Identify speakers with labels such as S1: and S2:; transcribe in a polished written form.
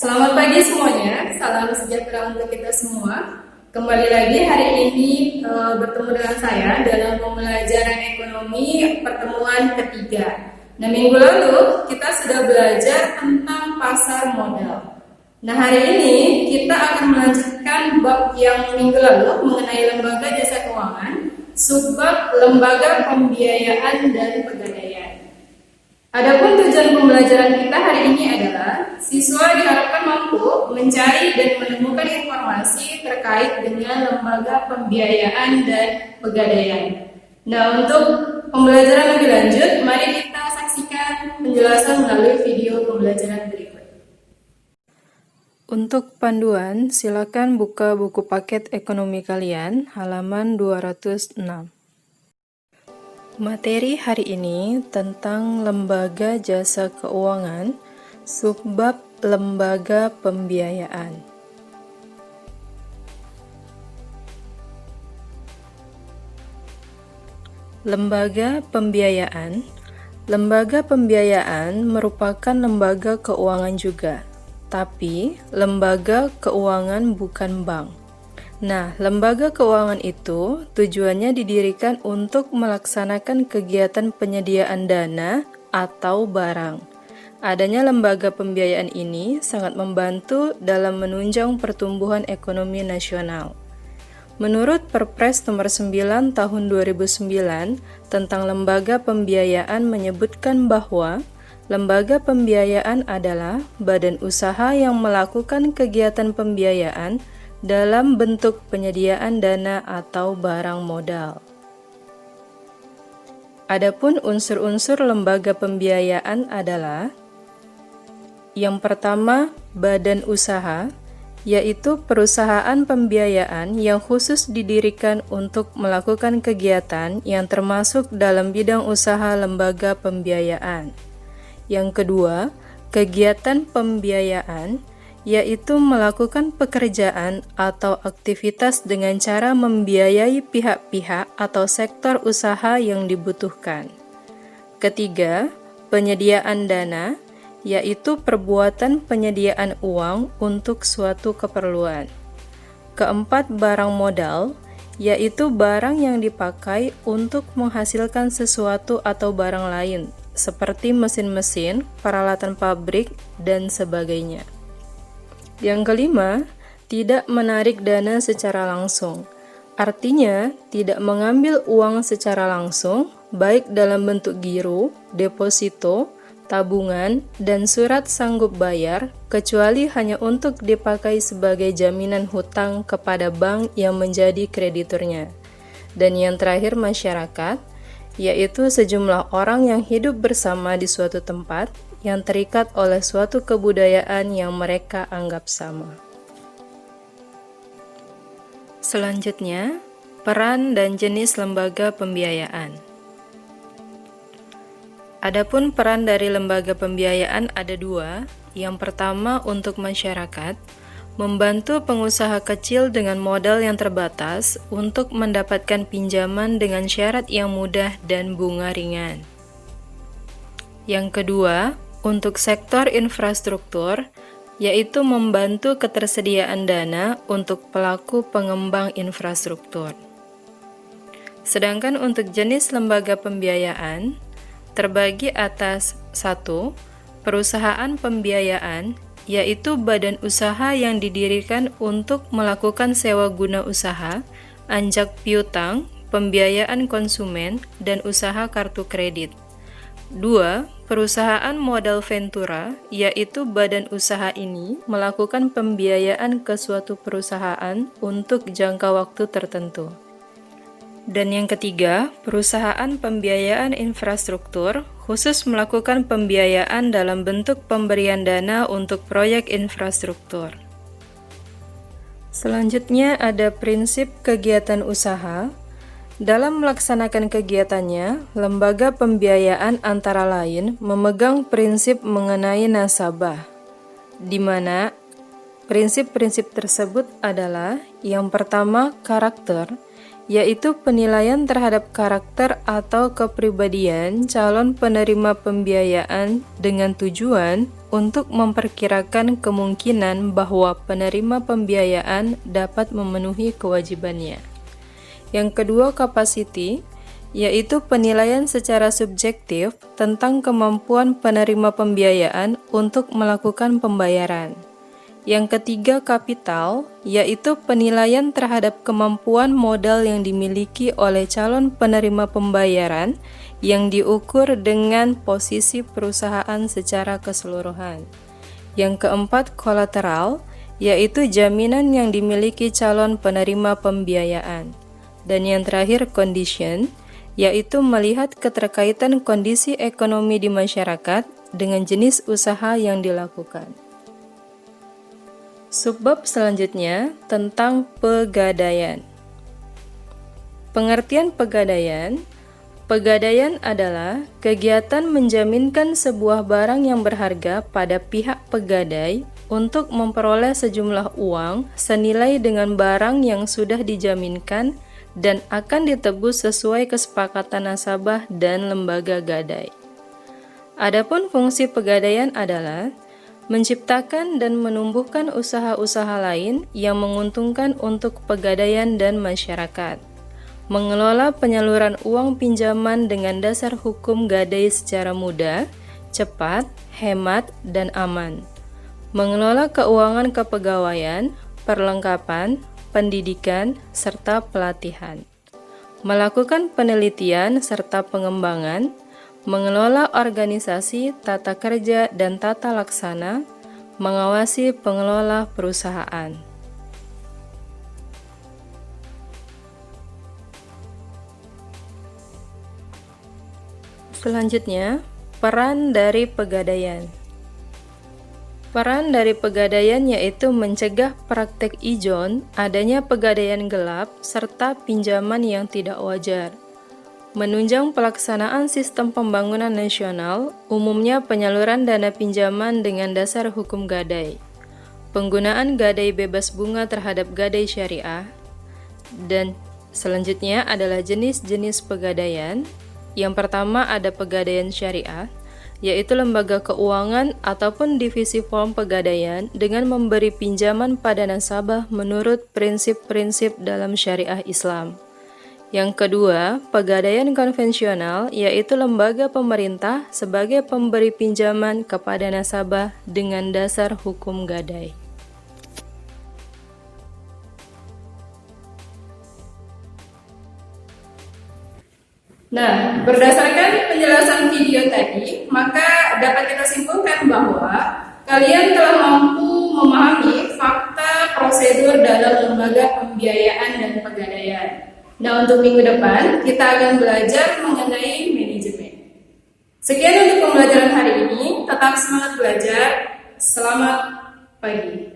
S1: Selamat pagi semuanya, salam sejahtera untuk kita semua. Kembali lagi hari ini bertemu dengan saya dalam pembelajaran ekonomi pertemuan ketiga. Nah, minggu lalu kita sudah belajar tentang pasar modal. Nah, hari ini kita akan melanjutkan bab yang minggu lalu mengenai lembaga jasa keuangan, subbab lembaga pembiayaan dan pegadaian. Adapun tujuan pembelajaran kita hari ini adalah siswa diharapkan mampu mencari dan menemukan informasi terkait dengan lembaga pembiayaan dan pegadaian. Nah, untuk pembelajaran lebih lanjut, mari kita saksikan penjelasan melalui video pembelajaran berikut.
S2: Untuk panduan, silakan buka buku paket ekonomi kalian, halaman 206. Materi hari ini tentang lembaga jasa keuangan, subbab lembaga pembiayaan. Lembaga pembiayaan. Lembaga pembiayaan merupakan lembaga keuangan juga, tapi lembaga keuangan bukan bank. Nah, lembaga keuangan itu tujuannya didirikan untuk melaksanakan kegiatan penyediaan dana atau barang. Adanya lembaga pembiayaan ini sangat membantu dalam menunjang pertumbuhan ekonomi nasional. Menurut Perpres nomor 9 tahun 2009 tentang lembaga pembiayaan menyebutkan bahwa lembaga pembiayaan adalah badan usaha yang melakukan kegiatan pembiayaan dalam bentuk penyediaan dana atau barang modal. Adapun unsur-unsur lembaga pembiayaan adalah: yang pertama, badan usaha, yaitu perusahaan pembiayaan yang khusus didirikan untuk melakukan kegiatan yang termasuk dalam bidang usaha lembaga pembiayaan. Yang kedua, kegiatan pembiayaan, yaitu melakukan pekerjaan atau aktivitas dengan cara membiayai pihak-pihak atau sektor usaha yang dibutuhkan. Ketiga, penyediaan dana, yaitu perbuatan penyediaan uang untuk suatu keperluan. Keempat, barang modal, yaitu barang yang dipakai untuk menghasilkan sesuatu atau barang lain, seperti mesin-mesin, peralatan pabrik, dan sebagainya. Yang kelima, tidak menarik dana secara langsung. Artinya, tidak mengambil uang secara langsung, baik dalam bentuk giro, deposito, tabungan, dan surat sanggup bayar, kecuali hanya untuk dipakai sebagai jaminan hutang kepada bank yang menjadi krediturnya. Dan yang terakhir, masyarakat, yaitu sejumlah orang yang hidup bersama di suatu tempat, yang terikat oleh suatu kebudayaan yang mereka anggap sama. Selanjutnya, peran dan jenis lembaga pembiayaan. Adapun peran dari lembaga pembiayaan ada dua. Yang pertama, untuk masyarakat, membantu pengusaha kecil dengan modal yang terbatas untuk mendapatkan pinjaman dengan syarat yang mudah dan bunga ringan. Yang kedua, untuk sektor infrastruktur, yaitu membantu ketersediaan dana untuk pelaku pengembang infrastruktur. Sedangkan untuk jenis lembaga pembiayaan, terbagi atas 1. Perusahaan pembiayaan, yaitu badan usaha yang didirikan untuk melakukan sewa guna usaha, anjak piutang, pembiayaan konsumen, dan usaha kartu kredit. 2. Perusahaan modal ventura, yaitu badan usaha ini melakukan pembiayaan ke suatu perusahaan untuk jangka waktu tertentu. Dan yang ketiga, perusahaan pembiayaan infrastruktur khusus melakukan pembiayaan dalam bentuk pemberian dana untuk proyek infrastruktur. Selanjutnya ada prinsip kegiatan usaha. Dalam melaksanakan kegiatannya, lembaga pembiayaan antara lain memegang prinsip mengenai nasabah, di mana prinsip-prinsip tersebut adalah: yang pertama, karakter, yaitu penilaian terhadap karakter atau kepribadian calon penerima pembiayaan dengan tujuan untuk memperkirakan kemungkinan bahwa penerima pembiayaan dapat memenuhi kewajibannya. Yang kedua, capacity, yaitu penilaian secara subjektif tentang kemampuan penerima pembiayaan untuk melakukan pembayaran. Yang ketiga, kapital, yaitu penilaian terhadap kemampuan modal yang dimiliki oleh calon penerima pembayaran yang diukur dengan posisi perusahaan secara keseluruhan. Yang keempat, kolateral, yaitu jaminan yang dimiliki calon penerima pembiayaan. Dan yang terakhir, condition, yaitu melihat keterkaitan kondisi ekonomi di masyarakat dengan jenis usaha yang dilakukan. Subbab selanjutnya tentang pegadaian. Pengertian pegadaian. Pegadaian adalah kegiatan menjaminkan sebuah barang yang berharga pada pihak pegadai untuk memperoleh sejumlah uang senilai dengan barang yang sudah dijaminkan dan akan ditebus sesuai kesepakatan nasabah dan lembaga gadai. Adapun fungsi pegadaian adalah menciptakan dan menumbuhkan usaha-usaha lain yang menguntungkan untuk pegadaian dan masyarakat, mengelola penyaluran uang pinjaman dengan dasar hukum gadai secara mudah, cepat, hemat, dan aman, mengelola keuangan kepegawaian, perlengkapan, pendidikan, serta pelatihan, melakukan penelitian serta pengembangan, mengelola organisasi, tata kerja, dan tata laksana, mengawasi pengelola perusahaan. Selanjutnya, peran dari pegadaian. Peran dari pegadaian yaitu mencegah praktek ijon, adanya pegadaian gelap, serta pinjaman yang tidak wajar. Menunjang pelaksanaan sistem pembangunan nasional, umumnya penyaluran dana pinjaman dengan dasar hukum gadai. Penggunaan gadai bebas bunga terhadap gadai syariah. Dan selanjutnya adalah jenis-jenis pegadaian. Yang pertama ada pegadaian syariah, yaitu lembaga keuangan ataupun divisi form pegadaian dengan memberi pinjaman pada nasabah menurut prinsip-prinsip dalam syariah Islam. Yang kedua, pegadaian konvensional, yaitu lembaga pemerintah sebagai pemberi pinjaman kepada nasabah dengan dasar hukum gadai.
S1: Nah, berdasarkan penjelasan video tadi, maka dapat kita simpulkan bahwa kalian telah mampu memahami fakta prosedur dalam lembaga pembiayaan dan pegadaian. Nah, untuk minggu depan, kita akan belajar mengenai manajemen. Sekian untuk pembelajaran hari ini. Tetap semangat belajar. Selamat pagi.